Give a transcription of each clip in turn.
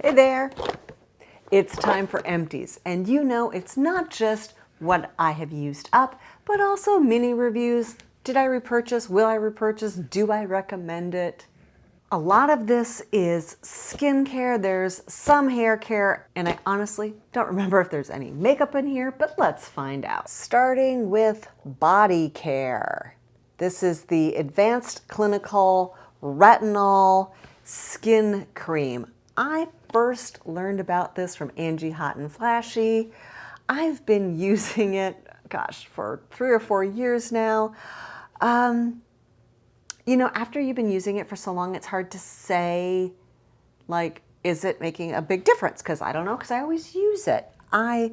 Hey there. It's time for Empties. And you know, it's not just what I have used up, but also mini reviews. Did I repurchase? Will I repurchase? Do I recommend it? A lot of this is skincare. There's some hair care, and I honestly don't remember if there's any makeup in here, but let's find out. Starting with body care. This is the Advanced Clinical Retinol Skin Cream. I first learned about this from Angie Hot and Flashy. I've been using it, gosh, for 3 or 4 years now. You know, after you've been using it for so long, it's hard to say, like, is it making a big difference? Because I don't know, because I always use it. I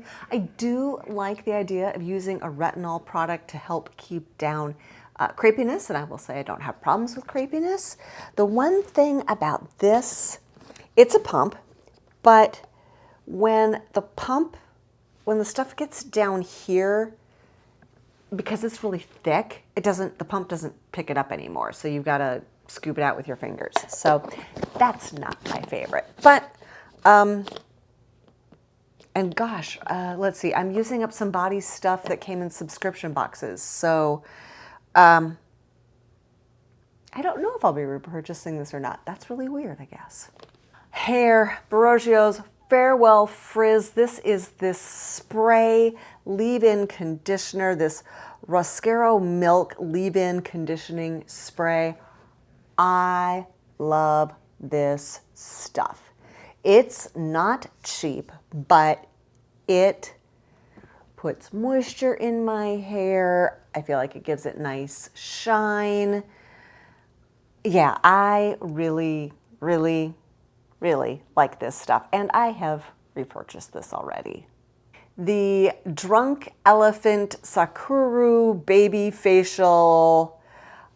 do like the idea of using a retinol product to help keep down crepiness, and I will say I don't have problems with crepiness. The one thing about this, it's a pump, but when the stuff gets down here, because it's really thick, the pump doesn't pick it up anymore. So you've got to scoop it out with your fingers. So that's not my favorite. But, and gosh, let's see, I'm using up some body stuff that came in subscription boxes. So I don't know if I'll be repurchasing this or not. That's really weird, I guess. Hair, Baroggio's Farewell Frizz. This is this spray leave-in conditioner, this Roscaro Milk leave-in conditioning spray. I love this stuff. It's not cheap, but it puts moisture in my hair. I feel like it gives it nice shine. Yeah, I really, really, really like this stuff, and I have repurchased this already. The Drunk Elephant Sakura Baby Facial.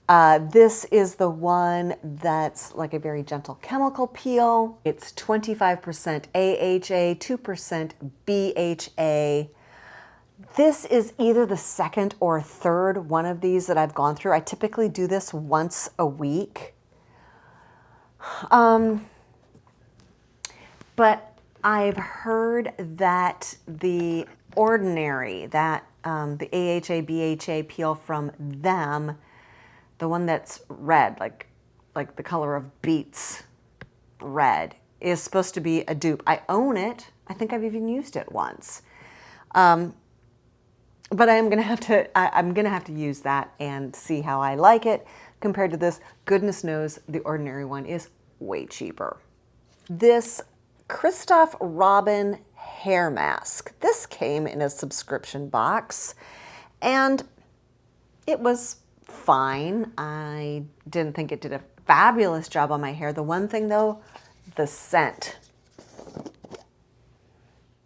This is the one that's like a very gentle chemical peel. It's 25% AHA, 2% BHA. This is either the second or third one of these that I've gone through. I typically do this once a week. But I've heard that the Ordinary, that the AHA, BHA peel from them, the one that's red, like the color of beets red, is supposed to be a dupe. I own it. I think I've even used it once. But I'm gonna have to use that and see how I like it compared to this. Goodness knows the Ordinary one is way cheaper. This Christoph Robin hair mask. This came in a subscription box and it was fine. I didn't think it did a fabulous job on my hair. The one thing though, the scent.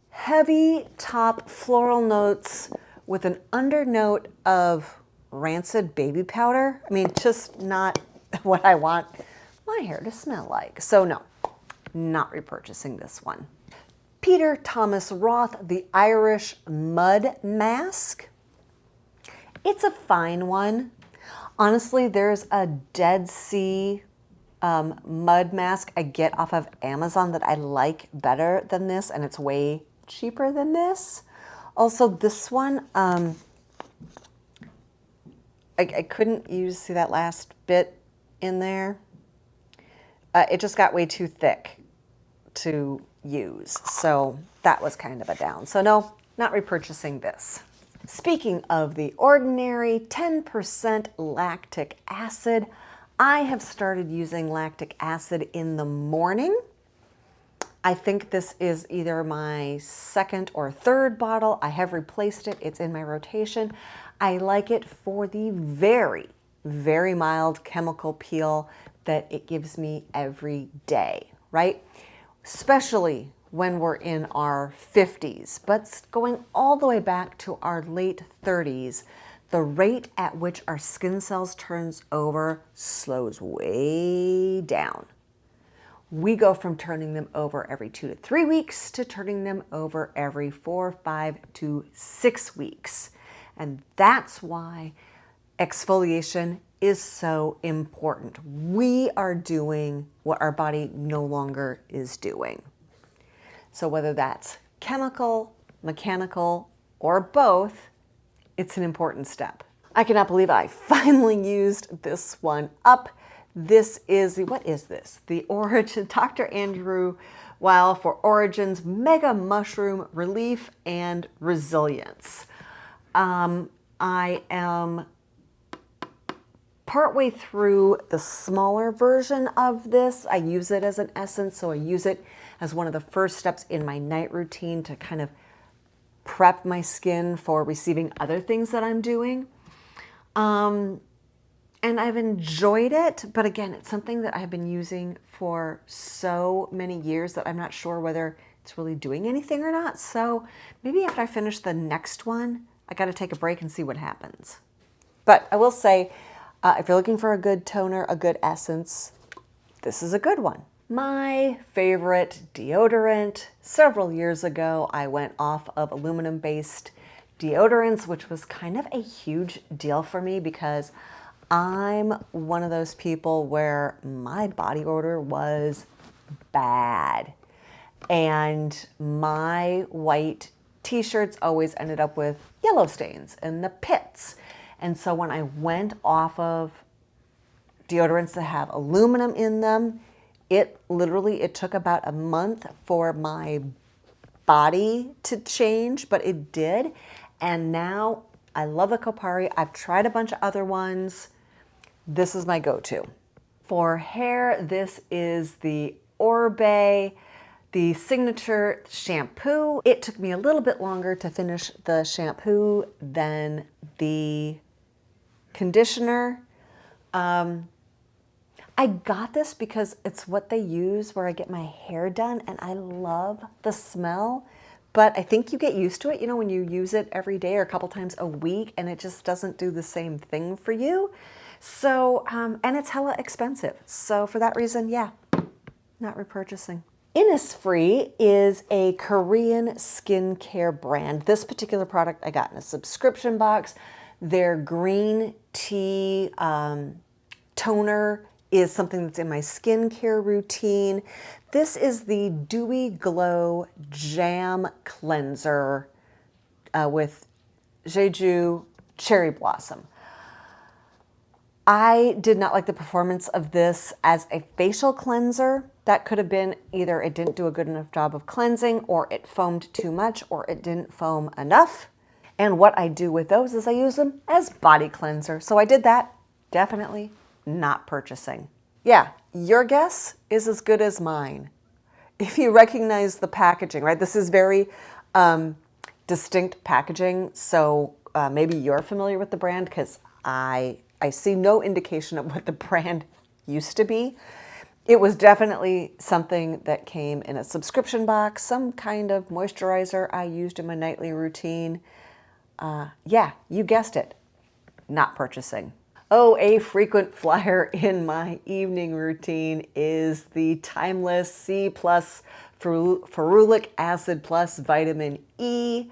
Heavy top floral notes with an undernote of rancid baby powder. I mean, just not what I want my hair to smell like. So no, not repurchasing this one. Peter Thomas Roth, the Irish Mud Mask. It's a fine one. Honestly, there's a Dead Sea mud mask I get off of Amazon that I like better than this, and it's way cheaper than this. Also, this one, I couldn't see that last bit in there. It just got way too thick to use. So that was kind of a down. So no, not repurchasing this. Speaking of the Ordinary, 10% lactic acid. I have started using lactic acid in the morning. I think this is either my second or third bottle. I have replaced it. It's in my rotation. I like it for the very, very mild chemical peel that it gives me every day, right? Especially when we're in our 50s, but going all the way back to our late 30s, the rate at which our skin cells turns over slows way down. We go from turning them over every 2 to 3 weeks to turning them over every 4, 5 to 6 weeks. And that's why exfoliation is so important. We are doing what our body no longer is doing. So whether that's chemical, mechanical, or both, it's an important step. I cannot believe I finally used this one up. This is, what is this? The Origin, Dr. Andrew Weil for Origins Mega Mushroom Relief and Resilience. I am partway through the smaller version of this. I use it as an essence, so I use it as one of the first steps in my night routine to kind of prep my skin for receiving other things that I'm doing. And I've enjoyed it, but again, it's something that I've been using for so many years that I'm not sure whether it's really doing anything or not. So maybe after I finish the next one, I got to take a break and see what happens. But I will say, if you're looking for a good toner, a good essence, this is a good one. My favorite deodorant, several years ago, I went off of aluminum-based deodorants, which was kind of a huge deal for me because I'm one of those people where my body odor was bad. And my white t-shirts always ended up with yellow stains and the pits. And so when I went off of deodorants that have aluminum in them, it took about a month for my body to change, but it did. And now I love the Kopari. I've tried a bunch of other ones. This is my go-to. For hair, this is the Orbe, the signature shampoo. It took me a little bit longer to finish the shampoo than the conditioner. I got this because it's what they use where I get my hair done, and I love the smell. But I think you get used to it, you know, when you use it every day or a couple times a week, and it just doesn't do the same thing for you. So, and it's hella expensive. So for that reason, yeah, not repurchasing. Innisfree is a Korean skincare brand. This particular product I got in a subscription box. Their green tea toner is something that's in my skincare routine. This is the Dewy Glow Jam Cleanser with Jeju Cherry Blossom. I did not like the performance of this as a facial cleanser. That could have been either it didn't do a good enough job of cleansing, or it foamed too much, or it didn't foam enough. And what I do with those is I use them as body cleanser. So I did that. Definitely not purchasing. Yeah, your guess is as good as mine. If you recognize the packaging, right? This is very distinct packaging. So maybe you're familiar with the brand, because I see no indication of what the brand used to be. It was definitely something that came in a subscription box, some kind of moisturizer I used in my nightly routine. Yeah, you guessed it, not purchasing. Oh, a frequent flyer in my evening routine is the Timeless C+ Ferulic Acid Plus Vitamin E.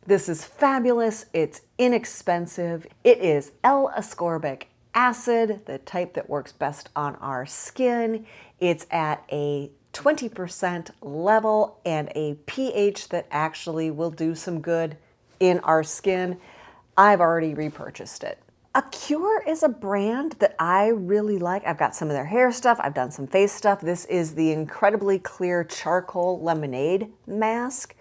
This is fabulous. It's inexpensive. It is L-ascorbic acid, the type that works best on our skin. It's at a 20% level and a pH that actually will do some good in our skin. I've already repurchased it. Acure is a brand that I really like. I've got some of their hair stuff. I've done some face stuff. This is the Incredibly Clear Charcoal Lemonade Mask.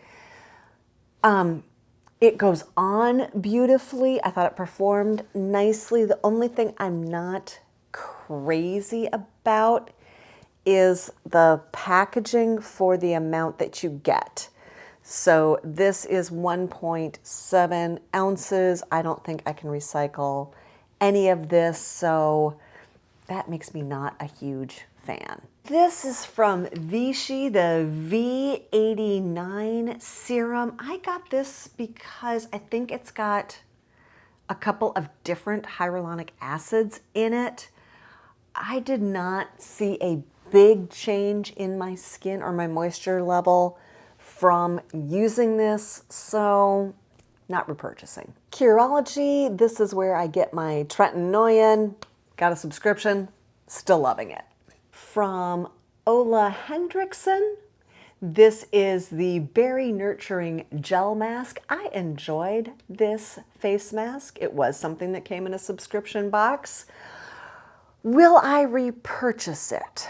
It goes on beautifully. I thought it performed nicely. The only thing I'm not crazy about is the packaging for the amount that you get. So this is 1.7 ounces. I don't think I can recycle any of this, so that makes me not a huge fan. This is from Vichy, the V89 serum. I got this because I think it's got a couple of different hyaluronic acids in it. I did not see a big change in my skin or my moisture level from using this, so not repurchasing. Curology, this is where I get my tretinoin. Got a subscription, still loving it. From Ola Hendrickson, This is the Berry Nurturing Gel Mask. I enjoyed this face mask. It was something that came in a subscription box. Will I repurchase it?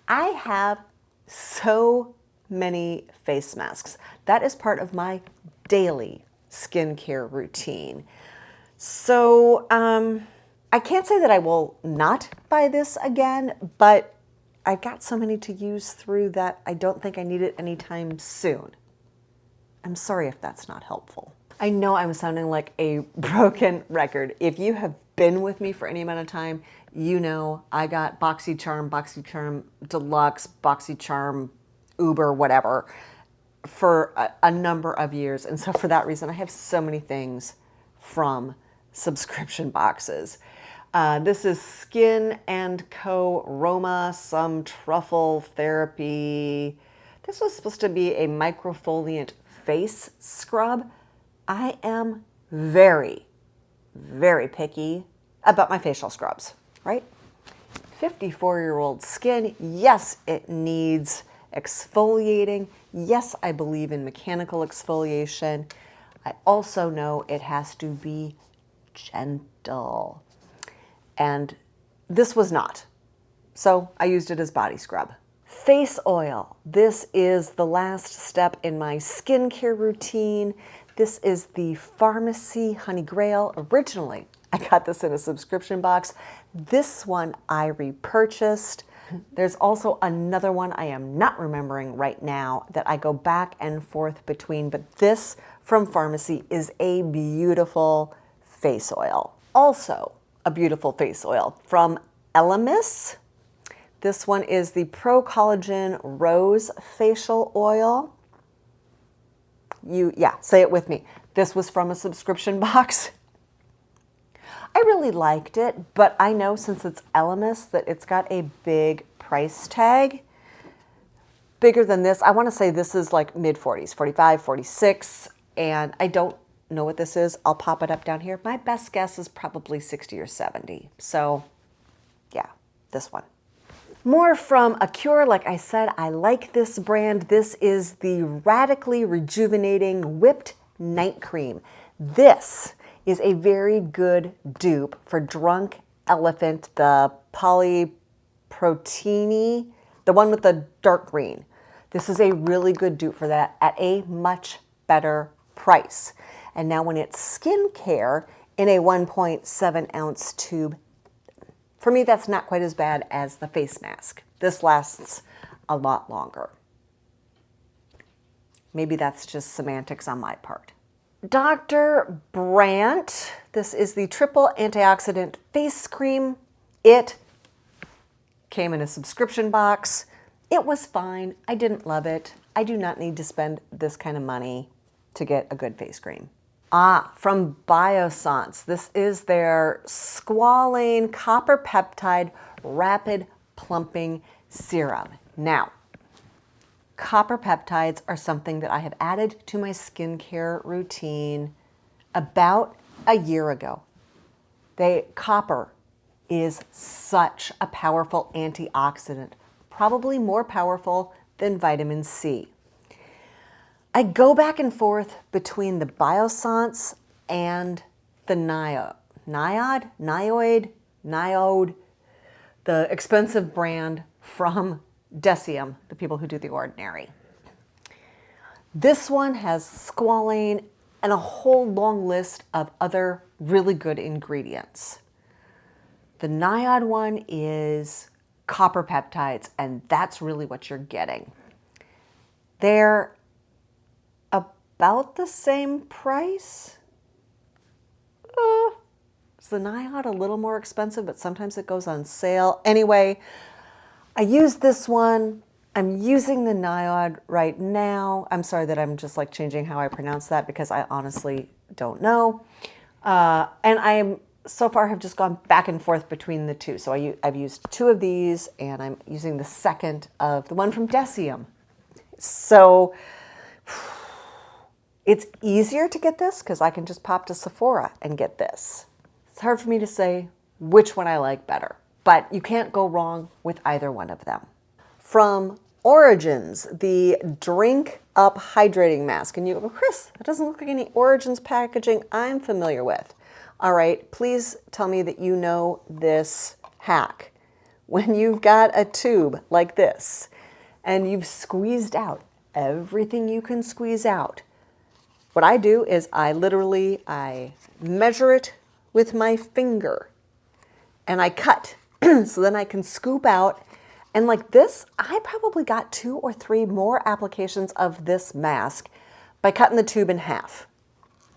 I have so many face masks. That is part of my daily skincare routine. So I can't say that I will not buy this again, but I got so many to use through that I don't think I need it anytime soon. I'm sorry if that's not helpful. I know I'm sounding like a broken record. If you have been with me for any amount of time, you know I got BoxyCharm Deluxe, BoxyCharm Uber, whatever, for a number of years. And so for that reason, I have so many things from subscription boxes. This is Skin & Co. Roma, some truffle therapy. This was supposed to be a microfoliant face scrub. I am very, very picky about my facial scrubs, right? 54-year-old skin, yes, it needs exfoliating. Yes, I believe in mechanical exfoliation. I also know it has to be gentle. And this was not. So I used it as body scrub. Face oil. This is the last step in my skincare routine. This is the Pharmacy Honey Grail. Originally, I got this in a subscription box. This one I repurchased. There's also another one I am not remembering right now that I go back and forth between, but this from Pharmacy is a beautiful face oil. Also, a beautiful face oil from Elemis. This one is the Pro Collagen Rose Facial Oil. Say it with me. This was from a subscription box. I really liked it, but I know since it's Elemis that it's got a big price tag. Bigger than this. I want to say this is like mid-40s, 45, 46, and I don't know what this is. I'll pop it up down here. My best guess is probably 60 or 70. So yeah, this one. More from Acure. Like I said, I like this brand. This is the Radically Rejuvenating Whipped Night Cream. This is a very good dupe for Drunk Elephant, the polyproteiny, the one with the dark green. This is a really good dupe for that at a much better price. And now when it's skincare in a 1.7 ounce tube, for me, that's not quite as bad as the face mask. This lasts a lot longer. Maybe that's just semantics on my part. Dr. Brandt, this is the Triple Antioxidant Face Cream. It came in a subscription box. It was fine. I didn't love it. I do not need to spend this kind of money to get a good face cream. From Biossance, this is their Squalane Copper Peptide Rapid Plumping Serum. Now, copper peptides are something that I have added to my skincare routine about a year ago. Copper is such a powerful antioxidant, probably more powerful than vitamin C. I go back and forth between the Biossance and the Niode, the expensive brand from Decium, the people who do The Ordinary. This one has squalane and a whole long list of other really good ingredients. The Niode one is copper peptides, and that's really what you're getting. They're about the same price. Is the Niode a little more expensive, but sometimes it goes on sale. Anyway, I use this one. I'm using the Niode right now. I'm sorry that I'm just like changing how I pronounce that because I honestly don't know. And I so far have just gone back and forth between the two. So I've used two of these, and I'm using the second of the one from Decium. So it's easier to get this because I can just pop to Sephora and get this. It's hard for me to say which one I like better, but you can't go wrong with either one of them. From Origins, the Drink Up Hydrating Mask. And you go, Kris, that doesn't look like any Origins packaging I'm familiar with. All right, please tell me that you know this hack. When you've got a tube like this and you've squeezed out everything you can squeeze out, what I do is I measure it with my finger and I cut so then I can scoop out. And like this, I probably got 2 or 3 more applications of this mask by cutting the tube in half.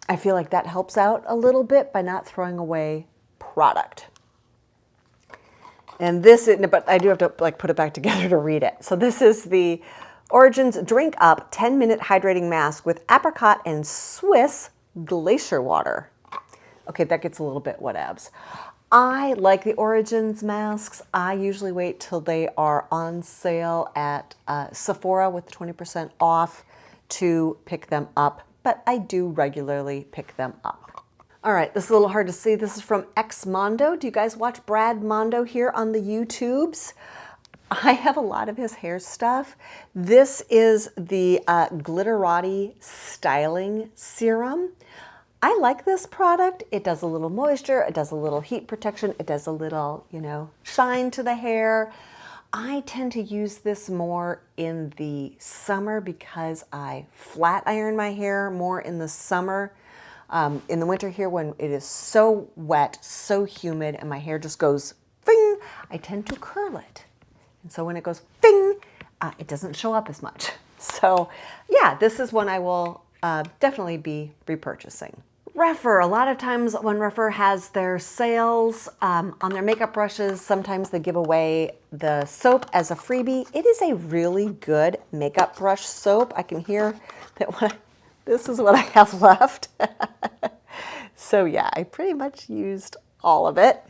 I feel like that helps out a little bit by not throwing away product. And this, but I do have to like put it back together to read it. So this is the Origins Drink Up 10-minute hydrating mask with apricot and Swiss glacier water. Okay, that gets a little bit whatevs. I like the Origins masks. I usually wait till they are on sale at Sephora with 20% off to pick them up, but I do regularly pick them up. All right, this is a little hard to see. This is from X Mondo. Do you guys watch Brad Mondo here on the YouTubes? I have a lot of his hair stuff. This is the Glitterati Styling Serum. I like this product. It does a little moisture, it does a little heat protection, it does a little, shine to the hair. I tend to use this more in the summer because I flat iron my hair more in the summer. In the winter here when it is so wet, so humid, and my hair just goes fing, I tend to curl it. And so when it goes fing, it doesn't show up as much. So yeah, this is one I will definitely be repurchasing. Rephr, a lot of times when Rephr has their sales on their makeup brushes, sometimes they give away the soap as a freebie. It is a really good makeup brush soap. I can hear that this is what I have left. So yeah, I pretty much used all of it.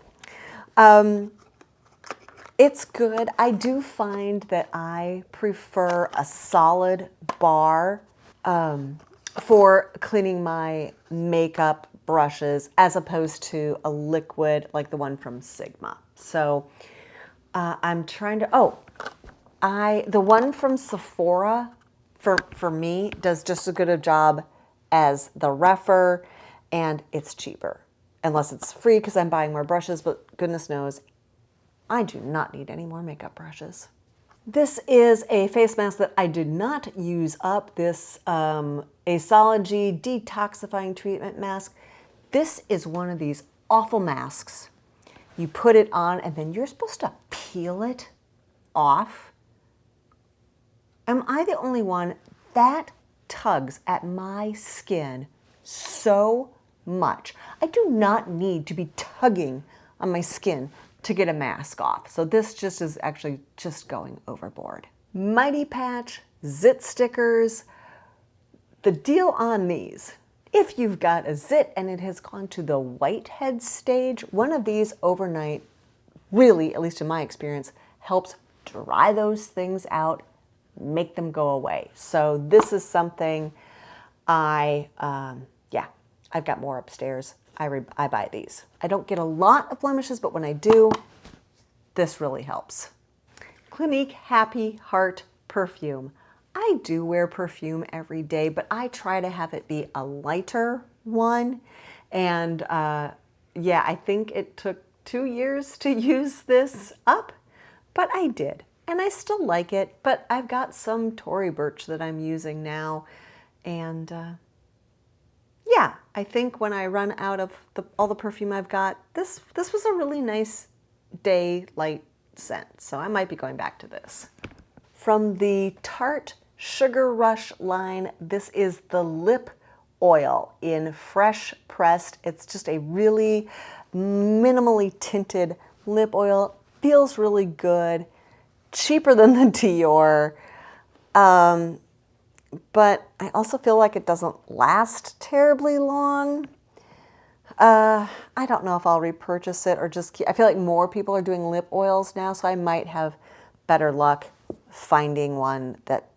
It's good. I do find that I prefer a solid bar for cleaning my makeup brushes as opposed to a liquid like the one from Sigma. So I'm trying to, the one from Sephora for me does just as good a job as the Rephr, and it's cheaper. Unless it's free because I'm buying more brushes, but goodness knows, I do not need any more makeup brushes. This is a face mask that I did not use up, this Astrology Detoxifying Treatment Mask. This is one of these awful masks. You put it on and then you're supposed to peel it off. Am I the only one that tugs at my skin so much? I do not need to be tugging on my skin to get a mask off. So this just is actually just going overboard. Mighty Patch, zit stickers. The deal on these, if you've got a zit and it has gone to the whitehead stage, one of these overnight really, at least in my experience, helps dry those things out, make them go away. So this is something I've got more upstairs. I buy these. I don't get a lot of blemishes, but when I do, this really helps. Clinique Happy Heart Perfume. I do wear perfume every day, but I try to have it be a lighter one. And I think it took 2 years to use this up, but I did. And I still like it, but I've got some Tory Burch that I'm using now. And I think when I run out of all the perfume I've got, this was a really nice day light scent. So I might be going back to this. From the Tarte Sugar Rush line, this is the lip oil in Fresh Pressed. It's just a really minimally tinted lip oil. Feels really good. Cheaper than the Dior. But I also feel like it doesn't last terribly long. I don't know if I'll repurchase it or just keep. I feel like more people are doing lip oils now, so I might have better luck finding one that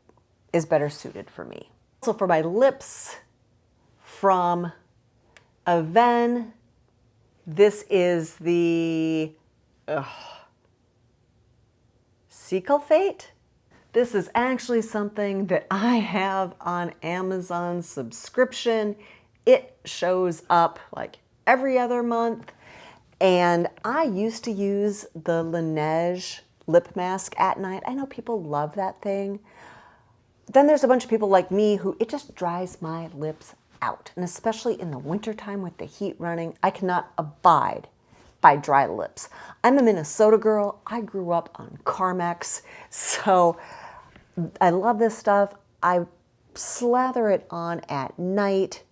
is better suited for me. So for my lips, from Aven, this is the Sequel Fate. This is actually something that I have on Amazon subscription. It shows up like every other month. And I used to use the Laneige lip mask at night. I know people love that thing. Then there's a bunch of people like me who it just dries my lips out. And especially in the wintertime with the heat running, I cannot abide by dry lips. I'm a Minnesota girl. I grew up on Carmex. So I love this stuff. I slather it on at night.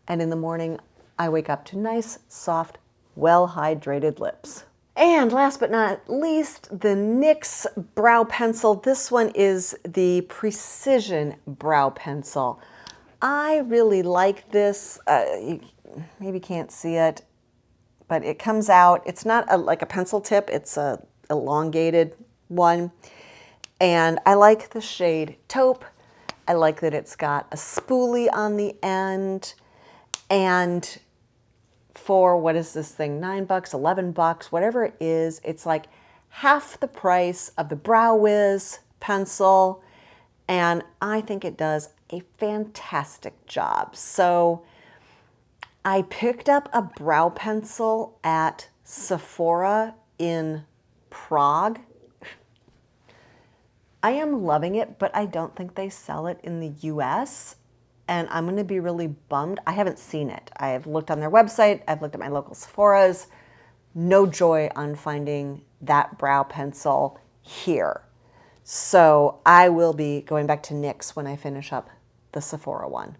And in the morning, I wake up to nice, soft, well-hydrated lips. And last but not least, the NYX brow pencil. This one is the Precision Brow Pencil. I really like this. You maybe can't see it, but it comes out. It's not like a pencil tip. It's a elongated one. And I like the shade Taupe. I like that it's got a spoolie on the end. And for, what is this thing, $9, $11, whatever it is, it's like half the price of the Brow Wiz pencil. And I think it does a fantastic job. So I picked up a brow pencil at Sephora in Prague. I am loving it, but I don't think they sell it in the US. And I'm going to be really bummed. I haven't seen it. I have looked on their website. I've looked at my local Sephoras. No joy on finding that brow pencil here. So I will be going back to NYX when I finish up the Sephora one.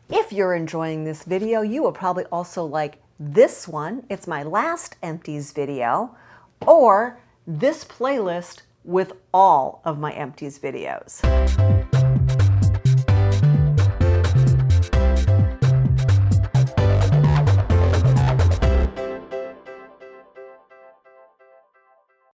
If you're enjoying this video, you will probably also like this one. It's my last Empties video, or this playlist with all of my Empties videos.